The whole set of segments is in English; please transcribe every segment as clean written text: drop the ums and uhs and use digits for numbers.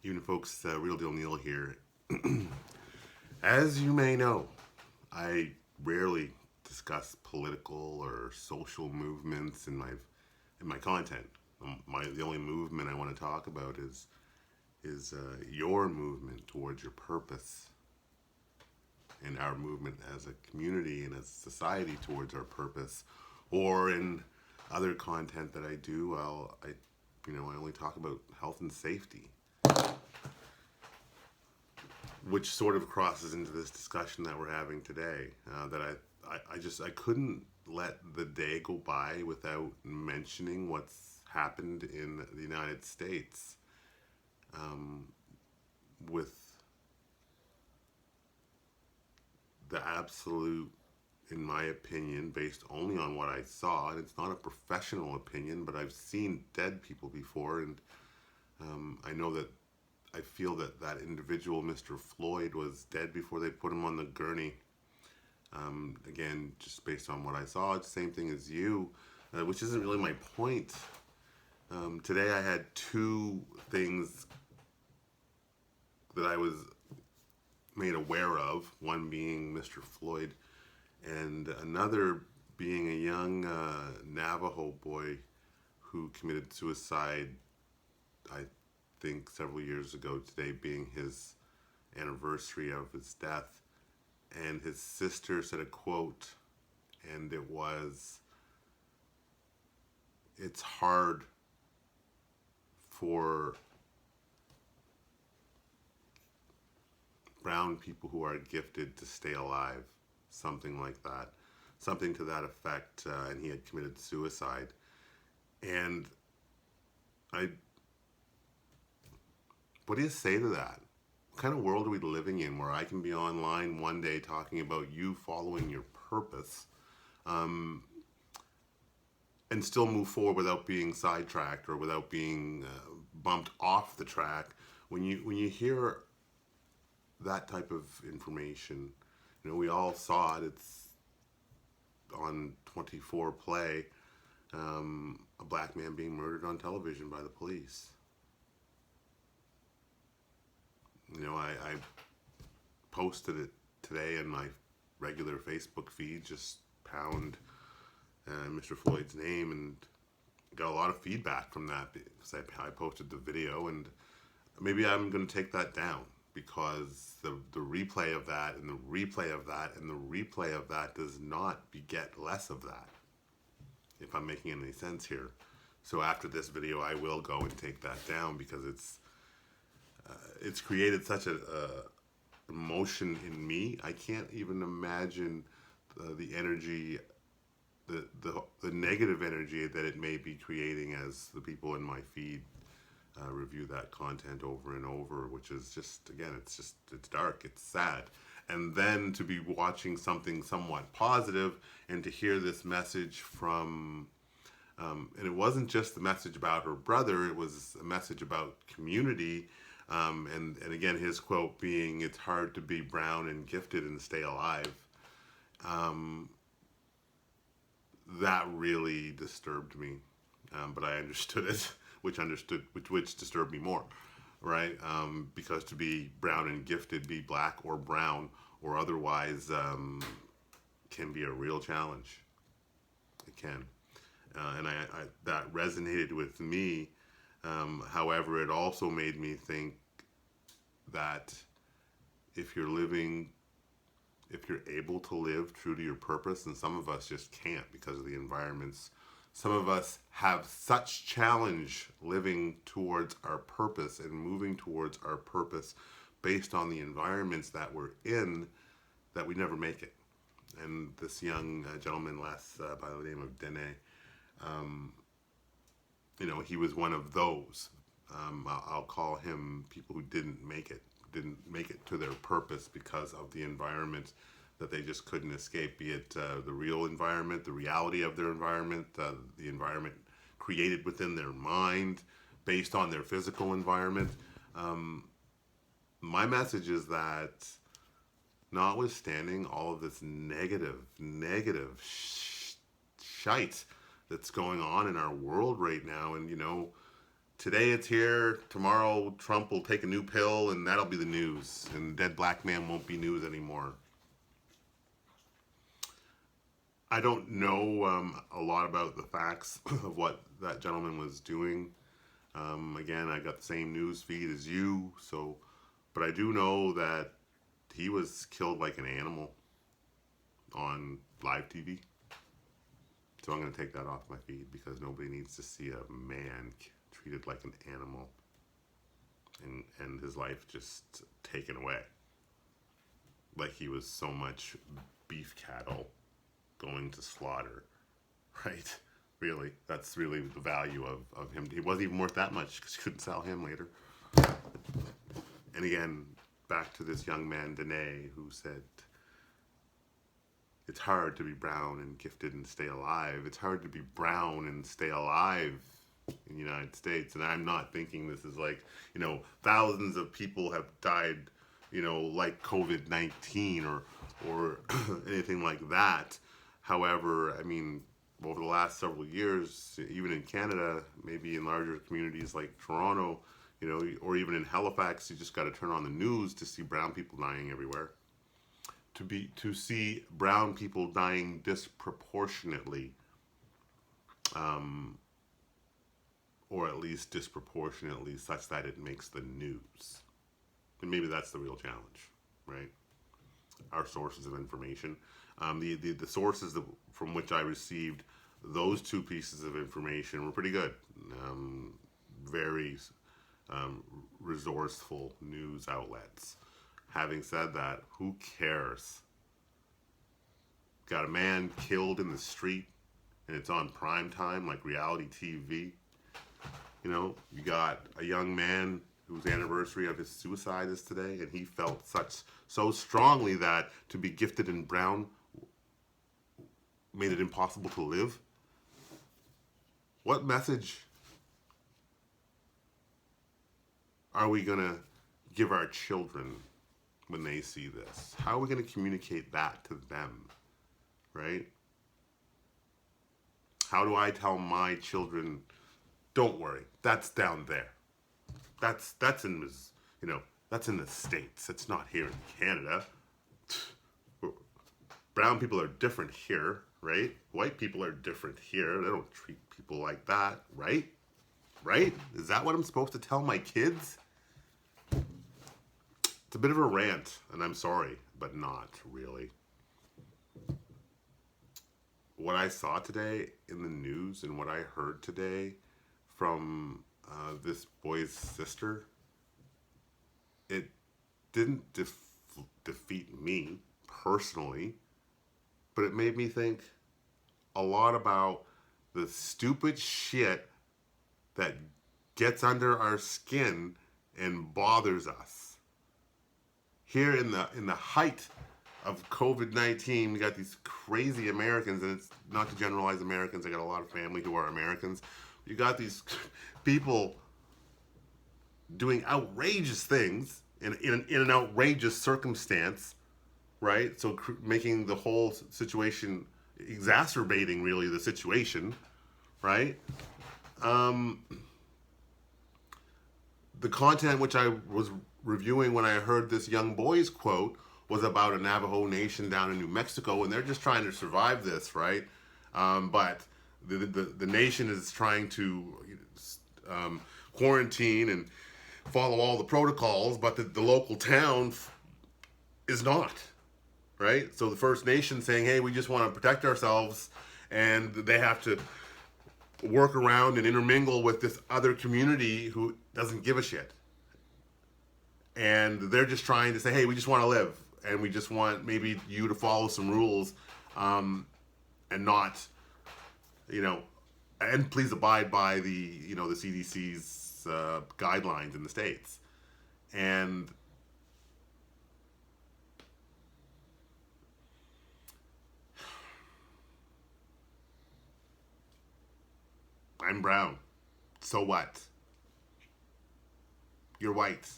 Even folks, Real Deal Neil here. As you may know, I rarely discuss political or social movements in my content. The only movement I want to talk about is your movement towards your purpose, and our movement as a community and as a society towards our purpose. Or in other content that I do, I only talk about health and safety, which sort of crosses into this discussion that we're having today. I couldn't let the day go by without mentioning what's happened in the United States, with the absolute, in my opinion, based only on what I saw, and it's not a professional opinion, but I've seen dead people before, and I know that I feel that that individual, Mr. Floyd, was dead before they put him on the gurney. Again, just based on what I saw, it's the same thing as you, which isn't really my point. Today I had two things that I was made aware of, one being Mr. Floyd, and another being a young Navajo boy who committed suicide, I think several years ago today, being his anniversary of his death. And his sister said a quote, and it was, "It's hard for brown people who are gifted to stay alive," something like that, something to that effect. And he had committed suicide. And I, what do you say to that? What kind of world are we living in where I can be online one day talking about you following your purpose, and still move forward without being sidetracked or without being bumped off the track? When you hear that type of information, we all saw it. It's on 24 Play. A black man being murdered on television by the police. I posted it today in my regular Facebook feed, just pound Mr. Floyd's name, and got a lot of feedback from that because I posted the video, and maybe I'm going to take that down because the replay of that and the replay of that and the replay of that does not beget less of that, if I'm making any sense here. So after this video, I will go and take that down because it's created such a emotion in me. I can't even imagine the energy, the negative energy that it may be creating as the people in my feed review that content over and over, which is just, again, it's dark, it's sad. And then to be watching something somewhat positive and to hear this message from, and it wasn't just the message about her brother, it was a message about community. And again, his quote being, "It's hard to be brown and gifted and stay alive." That really disturbed me, but I understood it, which disturbed me more, right? Because to be brown and gifted, be black or brown or otherwise, can be a real challenge. It can, and I that resonated with me. However, it also made me think that if you're able to live true to your purpose, and some of us just can't because of the environments, some of us have such challenge living towards our purpose and moving towards our purpose based on the environments that we're in, that we never make it. And this young gentleman, by the name of Dene, he was one of those. I'll call him people who didn't make it to their purpose because of the environment that they just couldn't escape, be it the real environment, the reality of their environment, the environment created within their mind based on their physical environment. My message is that notwithstanding all of this negative shite that's going on in our world right now, and today it's here, tomorrow Trump will take a new pill and that'll be the news, and dead black man won't be news anymore. I don't know a lot about the facts of what that gentleman was doing. Again, I got the same news feed as you, but I do know that he was killed like an animal on live TV. So I'm going to take that off my feed because nobody needs to see a man treated like an animal and his life just taken away. Like he was so much beef cattle going to slaughter, right? Really, that's really the value of him. He wasn't even worth that much because you couldn't sell him later. And again, back to this young man, Dene, who said, it's hard to be brown and gifted and stay alive. It's hard to be brown and stay alive in the United States. And I'm not thinking this is like, thousands of people have died, like COVID-19 or anything like that. However, I mean, over the last several years, even in Canada, maybe in larger communities like Toronto, or even in Halifax, you just got to turn on the news to see brown people dying everywhere. To see brown people dying disproportionately, or at least disproportionately such that it makes the news. And maybe that's the real challenge, right? Our sources of information. The sources from which I received those two pieces of information were pretty good. Very resourceful news outlets. Having said that, who cares? Got a man killed in the street and it's on prime time like reality TV. You got a young man whose anniversary of his suicide is today, and he felt so strongly that to be gifted in brown made it impossible to live. What message are we going to give our children when they see this? How are we going to communicate that to them, right? How do I tell my children, don't worry, that's down there. That's in that's in the States. It's not here in Canada. Brown people are different here, right? White people are different here. They don't treat people like that, right? Right? Is that what I'm supposed to tell my kids? It's a bit of a rant, and I'm sorry, but not really. What I saw today in the news and what I heard today from this boy's sister, it didn't defeat me personally, but it made me think a lot about the stupid shit that gets under our skin and bothers us. Here in the height of COVID-19, we got these crazy Americans, and it's not to generalize Americans. I got a lot of family who are Americans. You got these people doing outrageous things in an outrageous circumstance, right? So making the whole situation, exacerbating really the situation, right? The content which I was reviewing when I heard this young boy's quote was about a Navajo nation down in New Mexico, and they're just trying to survive this, right? But the nation is trying to quarantine and follow all the protocols, but the local town is not, right? So the First Nation saying, hey, we just want to protect ourselves, and they have to work around and intermingle with this other community who doesn't give a shit. And they're just trying to say, hey, we just want to live, and we just want maybe you to follow some rules, and not, and please abide by the CDC's guidelines in the States. And I'm brown. So what? You're white.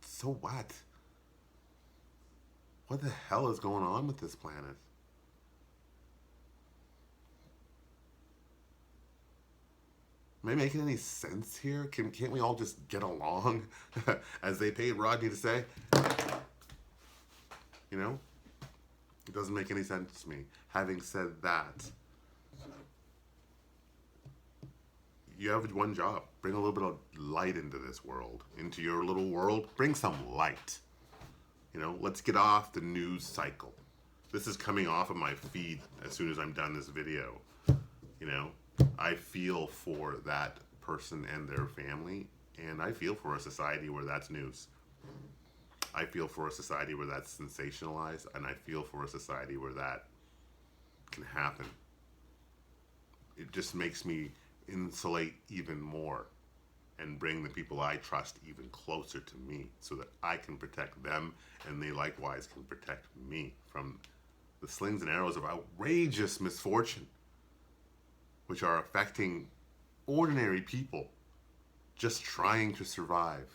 So what? What the hell is going on with this planet? Am I making any sense here? Can't we all just get along? As they paid Rodney to say. You know? It doesn't make any sense to me. Having said that, you have one job. Bring a little bit of light into this world. Into your little world. Bring some light. You know, let's get off the news cycle. This is coming off of my feed as soon as I'm done this video. You know, I feel for that person and their family, and I feel for a society where that's news. I feel for a society where that's sensationalized, and I feel for a society where that can happen. It just makes me insulate even more and bring the people I trust even closer to me so that I can protect them and they likewise can protect me from the slings and arrows of outrageous misfortune which are affecting ordinary people just trying to survive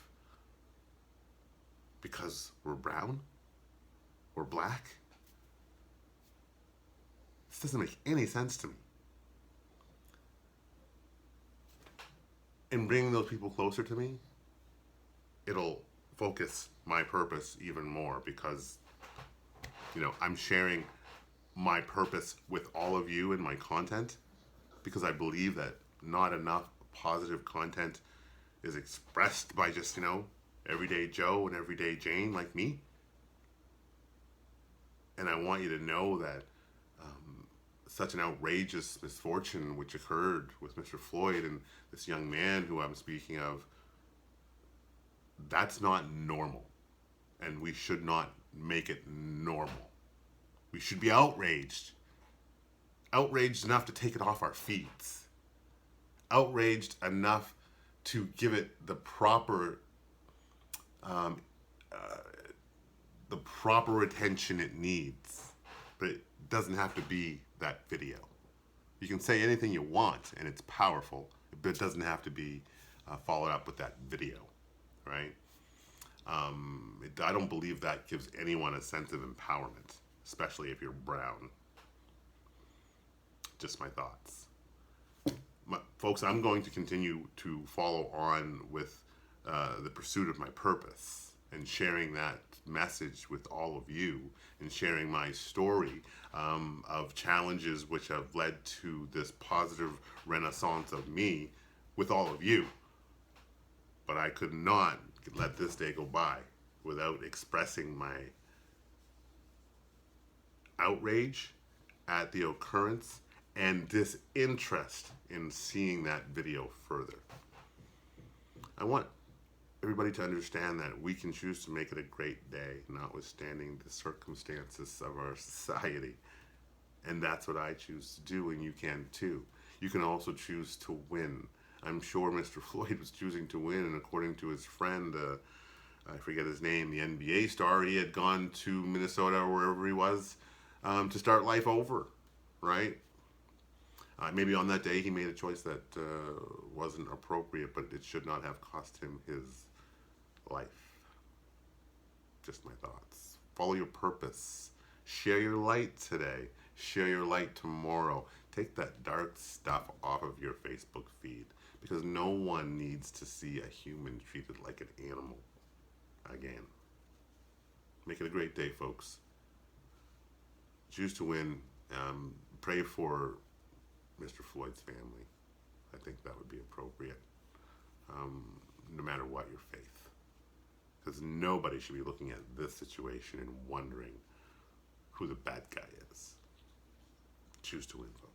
because we're brown or black. This doesn't make any sense to me. And bringing those people closer to me, it'll focus my purpose even more because, you know, I'm sharing my purpose with all of you in my content because I believe that not enough positive content is expressed by just, you know, everyday Joe and everyday Jane like me. And I want you to know that such an outrageous misfortune which occurred with Mr. Floyd and this young man who I'm speaking of, that's not normal. And we should not make it normal. We should be outraged. Outraged enough to take it off our feet. Outraged enough to give it the proper attention it needs. But it doesn't have to be that video. You can say anything you want and it's powerful, but it doesn't have to be followed up with that video, right? I don't believe that gives anyone a sense of empowerment, especially if you're brown. Just my thoughts. Folks, I'm going to continue to follow on with the pursuit of my purpose and sharing that message with all of you and sharing my story of challenges which have led to this positive renaissance of me with all of you. But I could not let this day go by without expressing my outrage at the occurrence and disinterest in seeing that video further. I want everybody to understand that we can choose to make it a great day, notwithstanding the circumstances of our society. And that's what I choose to do, and you can too. You can also choose to win. I'm sure Mr. Floyd was choosing to win, and according to his friend, I forget his name, the NBA star, he had gone to Minnesota or wherever he was to start life over, right? Maybe on that day he made a choice that wasn't appropriate, but it should not have cost him his life. Just my thoughts. Follow your purpose. Share your light today. Share your light tomorrow. Take that dark stuff off of your Facebook feed because no one needs to see a human treated like an animal again. Make it a great day, folks. Choose to win. Pray for Mr. Floyd's family. I think that would be appropriate, no matter what your faith. Because nobody should be looking at this situation and wondering who the bad guy is. Choose to win, folks.